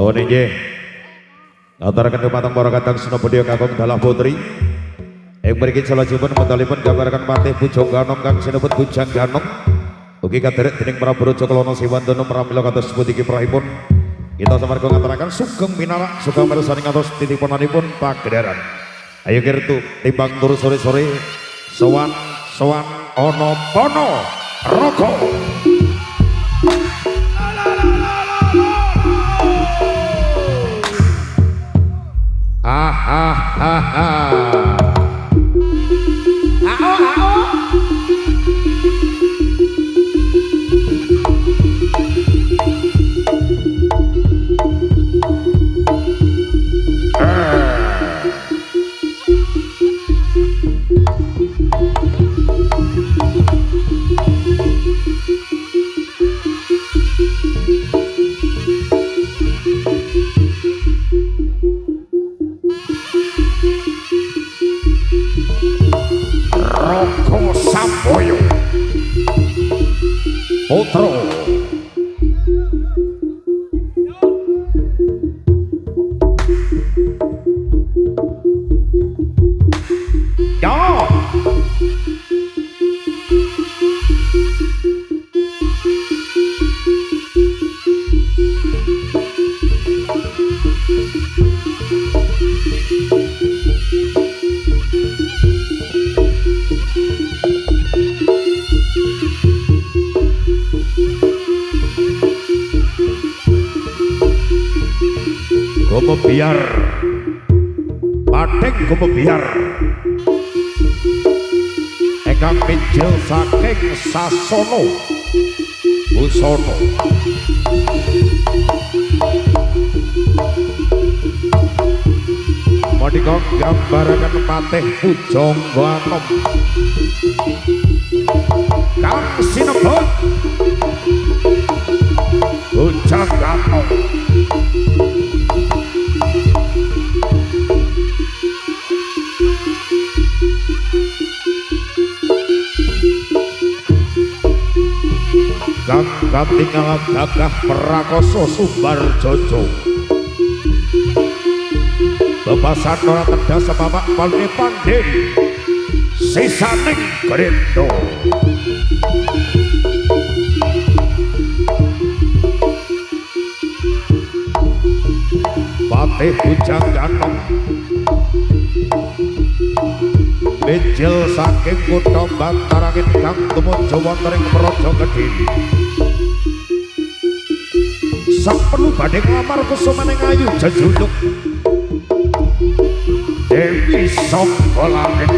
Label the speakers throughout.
Speaker 1: Oh nggih. Aturaken dumateng para kadang Senopati kakung dalah putri. Ing mriki salajengipun medalipun gambaraken patih Bujang Ganom kang sinebut Bujang Ganom. Ugi kaderek dening Prabu Raja Kelana Siwandana pramila kados pundi kiprahipun. Kita samarga ngaturaken sugeng pinarak sugeng mirsani ngantos titipunanipun pagelaran. Ayo kirtu timbang turu sore-sore sowan ana pono raga. Samboyo Putra ya biar Padeng gumebiar Ekang Minjil saking Sasono Busono menika gambaraken patih Bujang Ganom kang sinebut Bujang Ganom. Kang katingal gagah Prakoso Sumbarjojo bebasan ora tedas bapak palne pandhe sisaning Grendo Patih Bujang Ganom Minjil saking kutha Bantarangin kang tumuju wonten ing Praja Kedhiri. Saperlu badhe nglamar kusumaning ayu jejuluk Dewi Sangga Langit.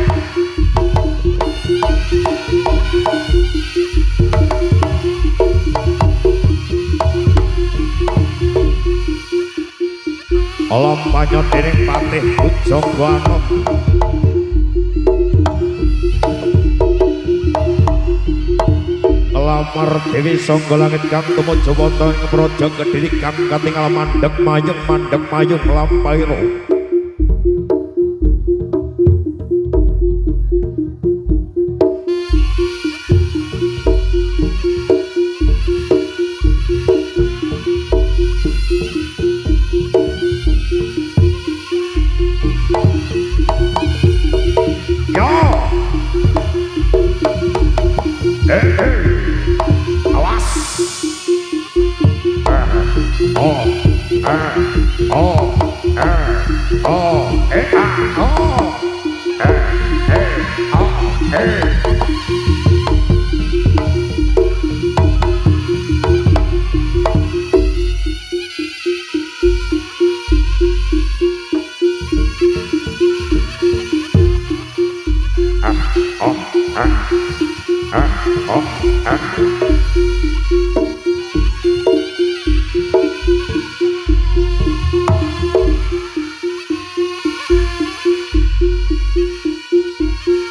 Speaker 1: Alam panyo dening Patih Bujang Ganom lamar Dewi Sangga Langit kang tumuju wonten ing Praja Kedhiri kang katingal mandheg mayung lampaira.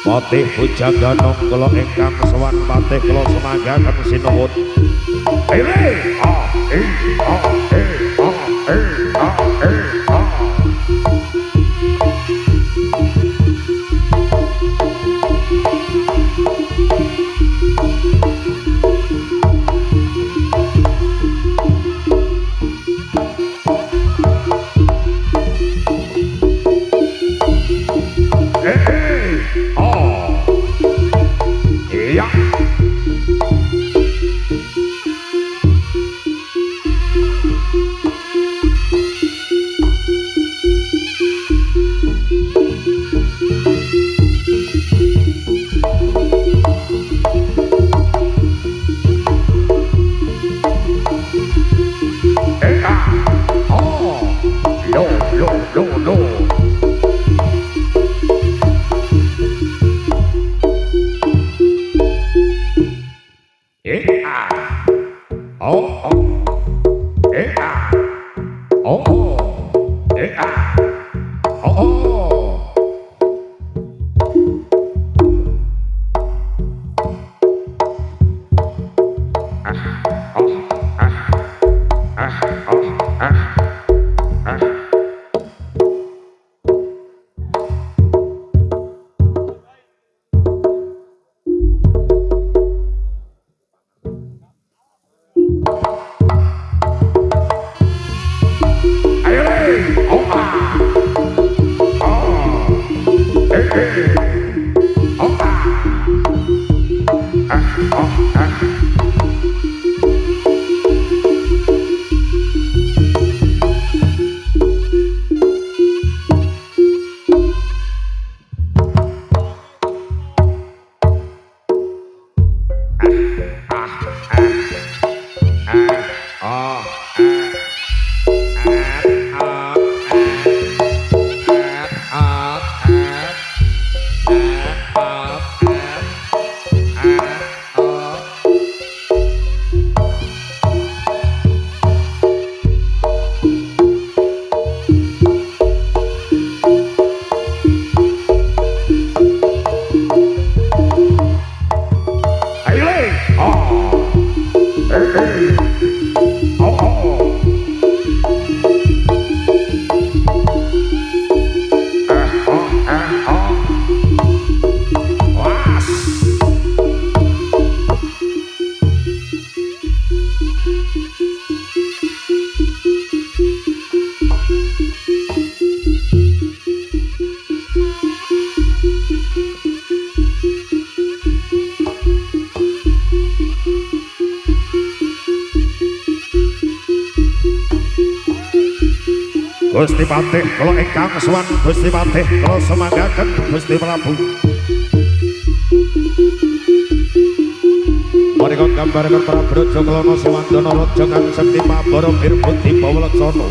Speaker 1: Patih Bujang Ganom kula ingkang sowan patih kula semanggaken sinuwun. Oh, oh. Gusti Patih kula ingkang sowan Gusti Patih kula semanggaken Gusti Prabu. Menika gambaraken Prabu Raja Kelana Sewandana Raja kang sekti Pabara Pirbuti Bawalaksana.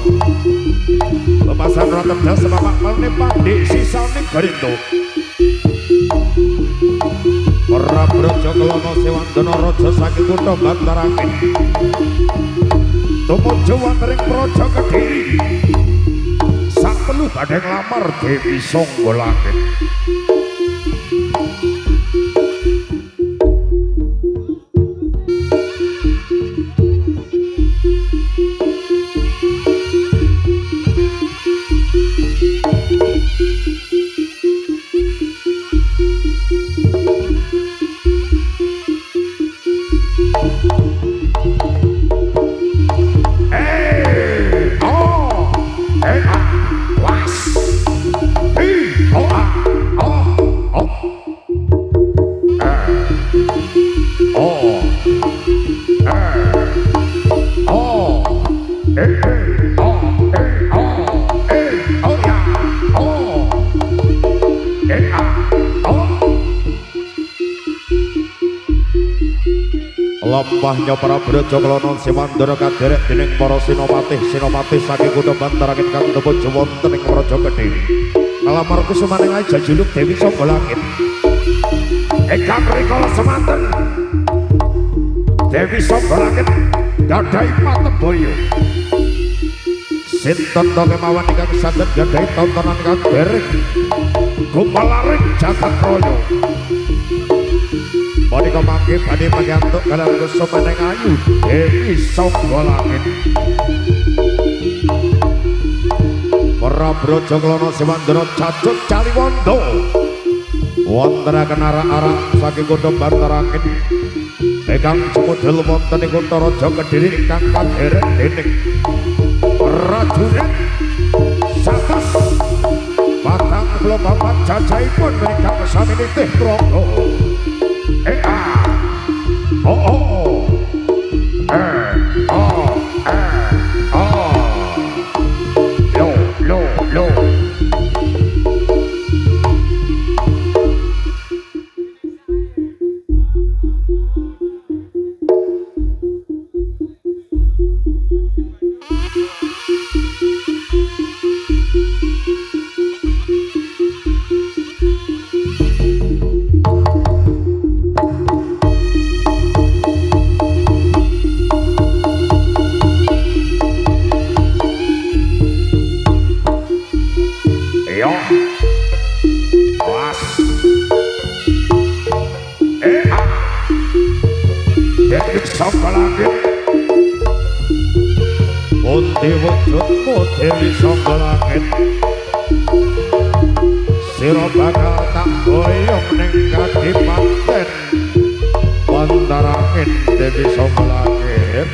Speaker 1: Lepasan ratem das Bapak Malne Pandhi sisane Garindo. Prabu Raja Kelana Sewandana Raja saking kutha Bantarangin. Tumuju wonten ing Praja Kediri. Sapelu badhe nglamar Dewi Sangga Langit. Lampahnya para Praja Kelana Sewandana kaderek dening para sinopatih saking kutha Bantarangin kang tumuju wonten ing Praja Kediri. Nglamar kusumaning jajuluk Dewi Sangga Langit. Ingkang rikala semanten Dewi Sangga Langit gadhahi patebaya. Sinten to kemawon ingkang saged gadhahi tontonan kang dereng gumalaring jagat raya. Menika mangke badhe pangantuk kaliyan kusumaning ayu Dewi Sangga Langit. Para Praja Kelana Sewandana Cacut Caliwondo wontenaken arak-arak saking kutha Bantarangin ingkang sumudul wonten ing kutha Raja Kediri ingkang kaderek dening prajurit 144 jajahipun ingkang sami nitih praga. Yo. Was. Jadi sangka langit. Pundi wujudmu Dewi sangka langit. Sira bakal tak boyong ning kadipaten Pantarangin Dewi sangka langit.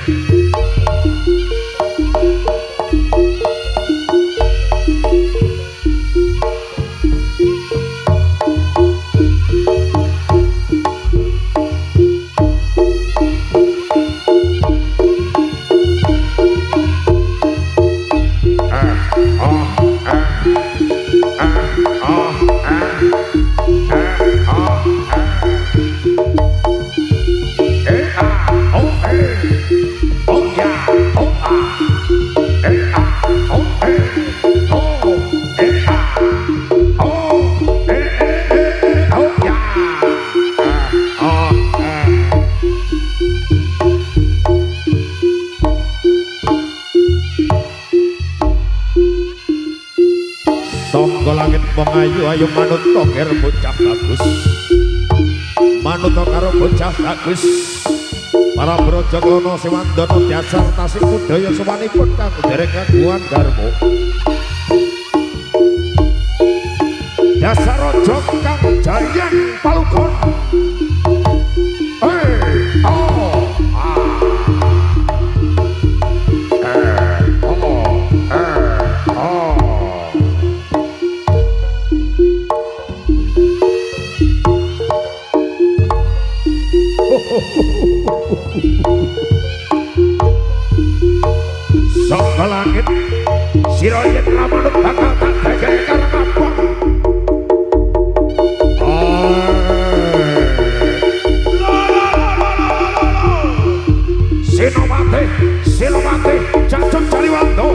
Speaker 1: Ayo manut toker bocah bagus, manut karo bocah bagus. Para brajagana sewandana dasar tasih budaya sewanipun kang dereng kagungan garwa. Dasar raja kang jayang palukon. Sangka langit sira yen ramanut bakal tak gagah karang abang. Senopati Jajang Jaliwanto.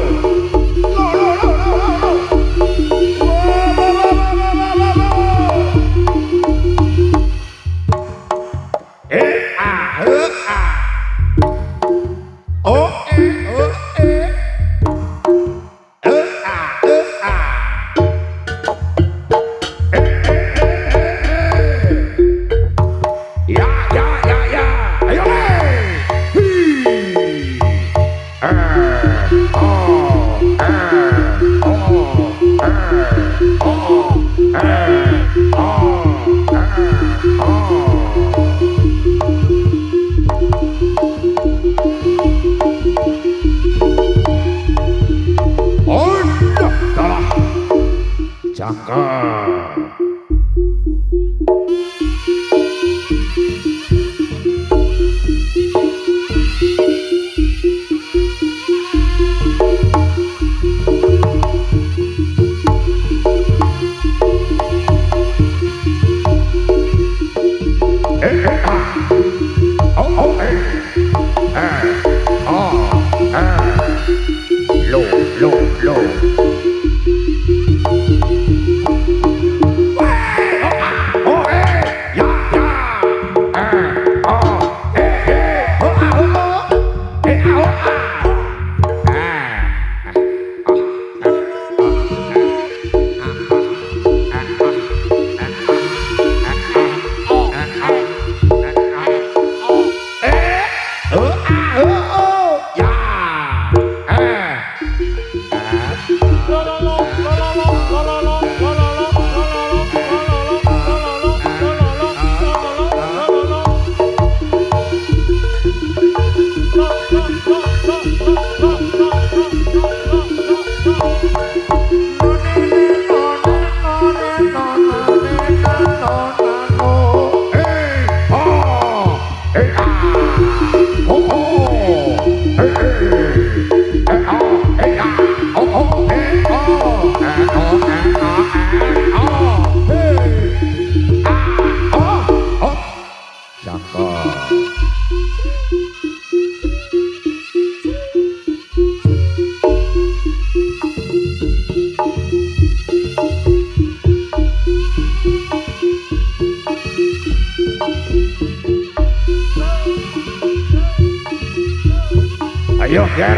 Speaker 2: Ayo Ger,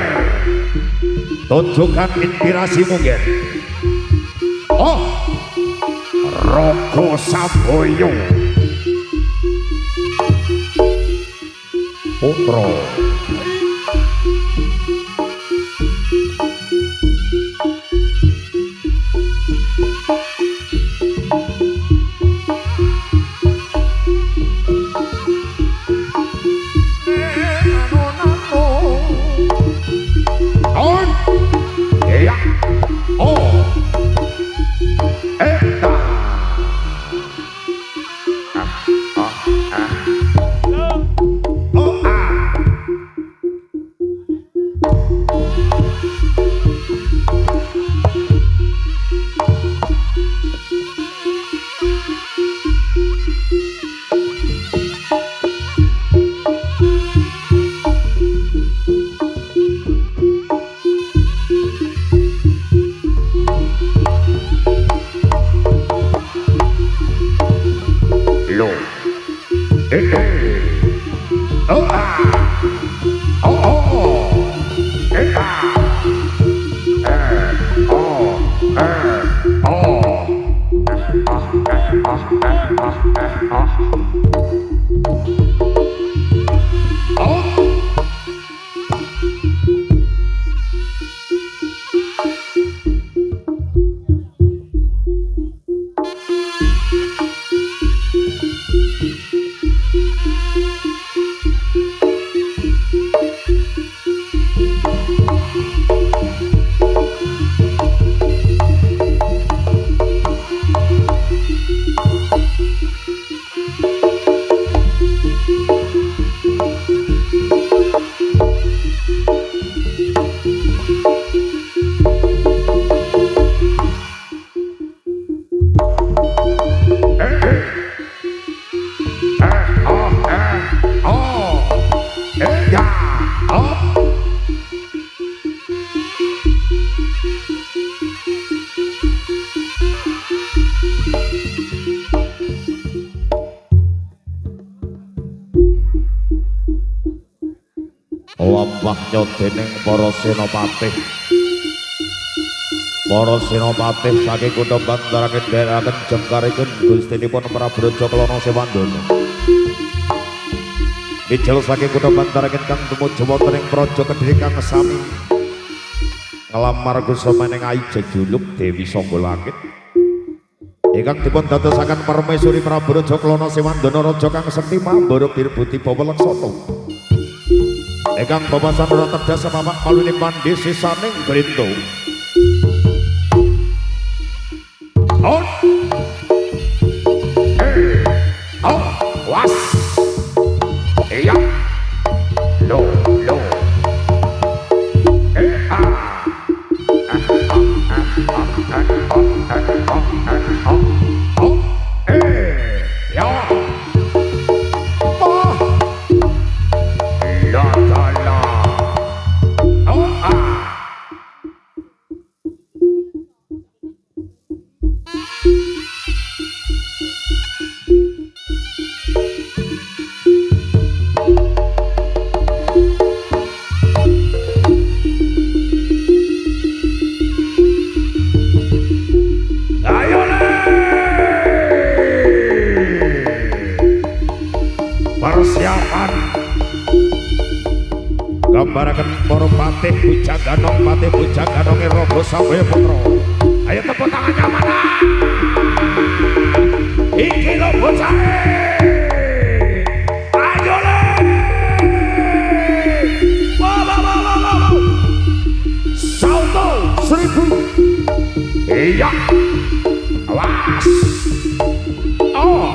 Speaker 2: tunjukkan inspirasimu Ger.
Speaker 1: Oh, Rogo Saboyo Putra lambahnya dening para senopatih saking kutha Bantarangan dherekaken jengkaripun Gustinipun Prabu Raja Kelana Sewandana Bijal saking kutha Bantarangan kang tumuju wonten ing praja Kediri kang sami nglamar kusamaning ayi jejuluk Dewi Sangga Langit ingkang dipun dadosaken permaisuri Prabu Raja Kelana Sewandana raja kang sekti Mambara Birbuti Bawalaksana ingkang babasan ora tedas samamak palune pandhe sisaning Brento. On. Oh, was. Iya. Lo. Persiapan gambaraken para patih Bujaganong Rogo Saboyo Putra. Ayo tepuk tangannya mana? Iki lho bocah. Ayo le. Wow. Salto 1000. Iya. Awas. Oh.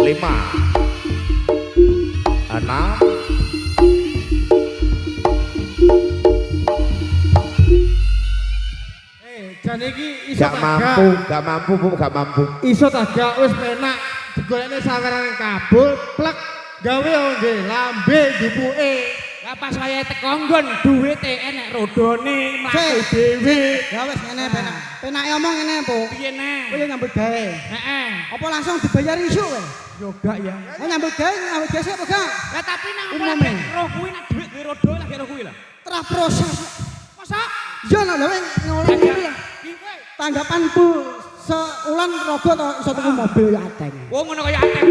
Speaker 1: 5 6
Speaker 3: Jane iki iso
Speaker 1: gak mampu, gak mampu, Bu, gak mampu.
Speaker 3: Iso tagak wis penak digolekne saweran kabul plek gawe nggih lambe dipuke. Lah pas wayahe teko nggon duwite enek rodone mlaku dhewe.
Speaker 2: Ya wis ngene penak. Penake omong ngene, Po.
Speaker 3: Piye neh?
Speaker 2: Kowe nyambut gawe.
Speaker 3: Heeh.
Speaker 2: Apa langsung dibayar isuk kowe?
Speaker 3: Yo gak ya.
Speaker 2: Oh nyambut gawe sik apa gak?
Speaker 3: Lah tapi nang
Speaker 2: Umumnya.
Speaker 3: roh kuwi nek dhuwit duwe rodo lagi roh kuwi lah.
Speaker 2: Terah proses.
Speaker 3: Masa?
Speaker 2: Ya lho kowe ngoleh iki lho.
Speaker 3: Piye?
Speaker 2: Tanggapanku seulan rogo to iso tuku mobil ya ateng.
Speaker 3: Oh ngono kaya ateng.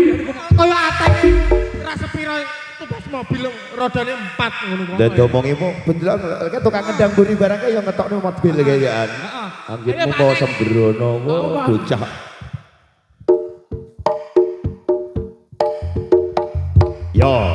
Speaker 3: Kaya ateng ora sepiro tugas mobil rodane 4 ngono kok.
Speaker 1: Dan omongimu bener kan tukang ngedang buri barangnya yang ngetokno mobil kayaan. Anggitmu mau sembrono bocah. Yo. Oh.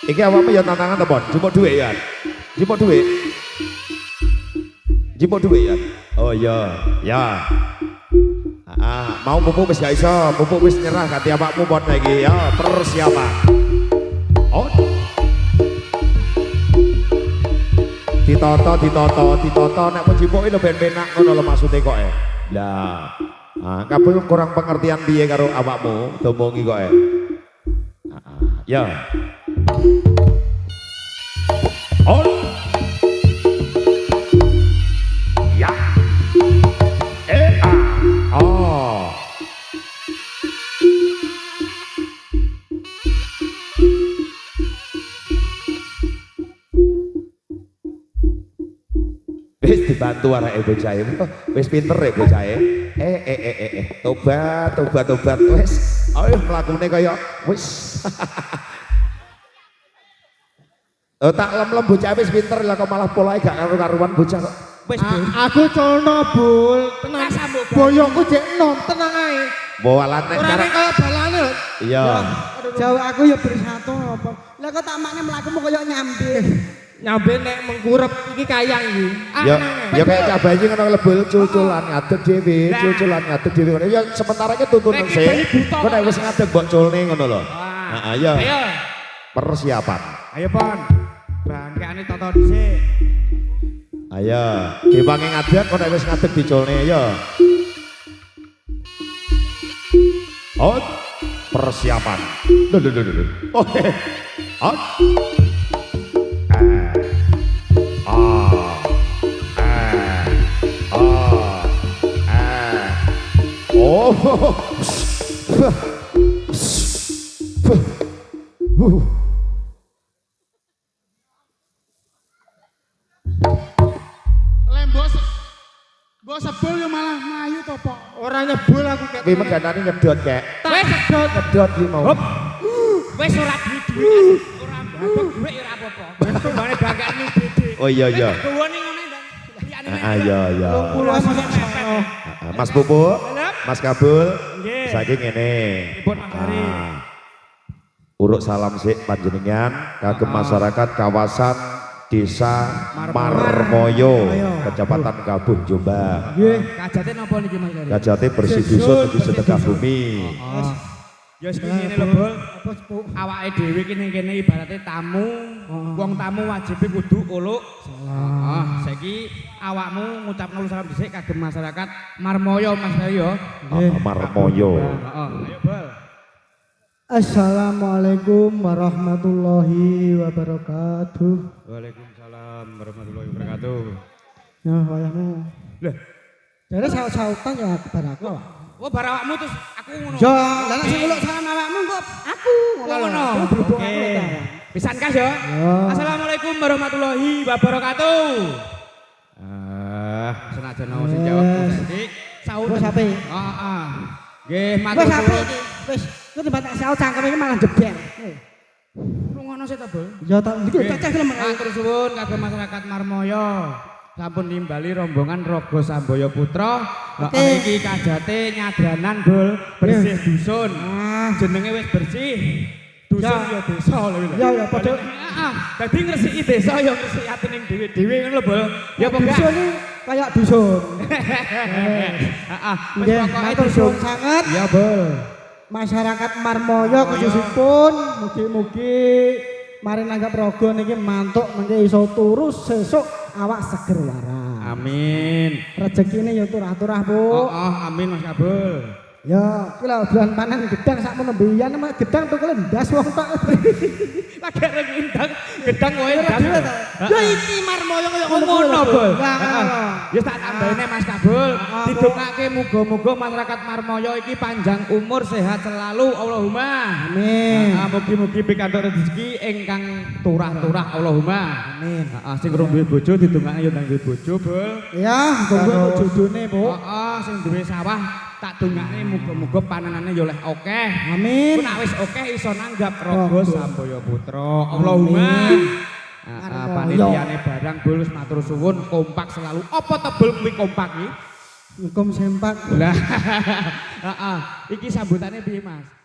Speaker 1: Iki awakmu ya tantangan to, Bon? Jupuk dhuwit ya. Jupuk dhuwit. Jupuk dhuwit ya. Oh iya, ya. Mau pupuk wis gak iso, pupuk wis nyerah ganti awakmu Bon saiki ya, persiapan. Oh. Ditoto nek pun jipuke lho ben penak ngono lho maksude kok e. Lah, kabeh kurang pengertian piye karo awakmu, domongi kok e. Ya. On. Ya. Oh. Wis dibantu areke bocahe. Wis pinter ya bocahe. Tobat wis. Ayo mlakune kaya wis. Tak lem-lem bocah wis pinter lah kok malah polahe gak karu-karuan bocah kok.
Speaker 3: Wis aku colno bul, tenang. Boyongku jek nom, tenang ae.
Speaker 1: Boalan nek
Speaker 3: cara kaya balane.
Speaker 1: Iya.
Speaker 2: Jauh aku ya bersatu apa. Lah kok tak makne mlakumu kaya nyambe.
Speaker 3: Nyambe nek mengkurep iki kayang iki.
Speaker 1: Ya kayak cabai iki ngono lebul cuculan ngadeg dhewe. Ya sementara iki tuntun sik. Kok nek wis ngadeg mbok culne ngono lho. Heeh, ayo. Persiapan.
Speaker 3: Ayo, Pon. Bangkeane toto dhisik.
Speaker 1: Ayo, diwangi ngadeg kok nek wis ngadeg diculne ayo. Oh, persiapan. Lho. Oke. Oh.
Speaker 3: Mbok sebul yo malah mlayu to, Pak. Ora nyebul aku kek.
Speaker 1: Kuwi meganane nyedot kek.
Speaker 3: Wis
Speaker 1: Nyedot iki mau.
Speaker 3: Wis ora duwe-duwe. Ora mbok duwe ya ora apa-apa. Tumbane bangkane gede.
Speaker 1: Oh iya.
Speaker 3: Tuwone ngene dan
Speaker 1: Iya. Mas Pupuk, Mas Kabul. Saiki ngene.
Speaker 3: Pun Mas
Speaker 1: Uruk salam sik panjenengan kagem masyarakat kawasan Desa Marmoyo, Kecamatan Kabuh, Jombang.
Speaker 2: Nggih.
Speaker 3: Kajate napa niki Mas Ari?
Speaker 1: Kajate bersih dusun nuju sedekah bumi.
Speaker 3: Ya wis ngene lho, Bol. Apa sepuk awake dhewe iki ning kene ibarate tamu. Wong tamu wajibe kudu uluk salam. Saiki awakmu ngucapno salam dhisik kagem masyarakat Marmoyo Mas Ari ya.
Speaker 1: Marmoyo.
Speaker 3: Ayo, Bol.
Speaker 2: Assalamualaikum warahmatullahi wabarakatuh.
Speaker 3: Waalaikumsalam warahmatullahi wabarakatuh.
Speaker 2: Ya wayahmu.
Speaker 3: Lah,
Speaker 2: jare saut-sautan ya bar aku.
Speaker 3: oh bar awakmu terus aku ngono.
Speaker 2: Ya, lah nek sing uluk salam awakmu kok aku
Speaker 3: ngono.
Speaker 2: Oke.
Speaker 3: Pisan kas ya. Assalamualaikum warahmatullahi wabarakatuh. Senajan ono sing jawab Dik. Saut.
Speaker 2: Wes ape?
Speaker 3: Heeh. Nggih, matur
Speaker 2: Wes ape
Speaker 3: suwun.
Speaker 2: iki? Wis, kok tiba-tiba saut cangkem iki malah jebel.
Speaker 3: Rungono sik to, Bol.
Speaker 2: Ya tak iki cecah film.
Speaker 3: Matur suwun kagem masyarakat Marmoyo. Sampun nimbali rombongan Rogo Samboyo Putra. Iki kajate nyadranan Bol, bersih dusun. Jenenge wis bersih. Dusun ya desa lho.
Speaker 2: Ya padha.
Speaker 3: Heeh. Dadi ngresiki desa ya ngresiki atining dhewe-dhewe ngono lho, Bol. Ya apa enggak?
Speaker 2: Dusun kayak dusun.
Speaker 3: Heeh.
Speaker 2: Nggih, matur suwun sanget.
Speaker 3: Ya, Bol.
Speaker 2: Masyarakat Marmoyo khususipun mugi-mugi mari nanggap rogo niki mantuk mengke iso turu sesuk awak seger waras.
Speaker 3: Amin.
Speaker 2: Rezekine ya turah-turah, Bu.
Speaker 3: Oh, amin Mas Kabul.
Speaker 2: Ya, kuwi lho bulan panen gedang sak menembian mah gedang tuku ndas wong tok.
Speaker 3: Lagi arep indang, gedang kowe ndang.
Speaker 2: Ya iki marmoyo kaya
Speaker 3: Ngono, Bol.
Speaker 2: Nah,
Speaker 3: Ya tak tambahine Mas Kabul, didongake muga-muga masyarakat Marmoyo iki panjang umur, sehat selalu Allahumma.
Speaker 2: amin.
Speaker 3: Mugi-mugi pikantuk rezeki ingkang turah-turah Allahumma.
Speaker 2: Amin.
Speaker 3: Heeh, sing urung duwe bojo didongake yo ndang duwe bojo, Bol.
Speaker 2: Ya, monggo jodone, Bu.
Speaker 3: Heeh, sing duwe sawah tak dongake muga-muga panenane yo oleh akeh.
Speaker 2: Amin.
Speaker 3: Ku nek wis akeh iso nanggap raga Sambaya Putra. Allahumma. Panitiane barang bulus matur suwun kompak selalu. Apa tebel kuwi kompak iki?
Speaker 2: Hukum sempak.
Speaker 3: Lah. Heeh, iki sambutane piye, Mas?